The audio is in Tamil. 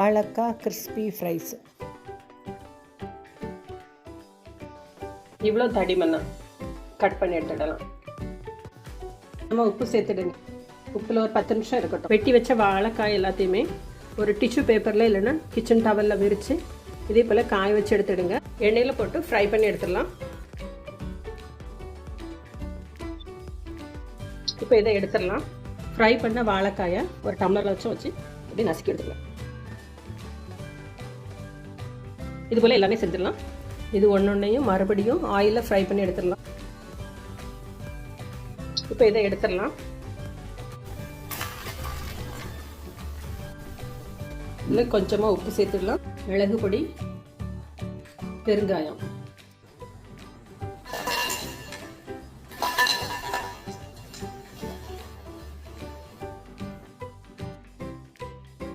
வாழைக்காய் கிறிஸ்பி ஃப்ரைஸ். இவ்வளோ தடிமண்ணா கட் பண்ணி எடுத்துடலாம். நம்ம உப்பு சேர்த்துடுங்க. உப்பில் ஒரு 10 நிமிஷம் இருக்கட்டும். வெட்டி வச்ச வாழைக்காய் எல்லாத்தையுமே ஒரு டிஷ்யூ பேப்பரில் இல்லைன்னா கிச்சன் டவலில் விரித்து இதே போல் காய வச்சு எடுத்துடுங்க. எண்ணெயில் போட்டு ஃப்ரை பண்ணி எடுத்துடலாம். இப்போ இதை எடுத்துடலாம். ஃப்ரை பண்ண வாழைக்காயை ஒரு டம்ளரில் வச்சு இப்படி நசுக்கி எடுத்துக்கலாம். இது போல் எல்லாமே செஞ்சிடலாம். இது ஒன்றையும் மறுபடியும் ஆயிலில் ஃப்ரை பண்ணி எடுத்துடலாம். இப்போ இதை எடுத்துடலாம். இதில் கொஞ்சமாக உப்பு சேர்த்துடலாம். மிளகு பொடி, பெருங்காயம்.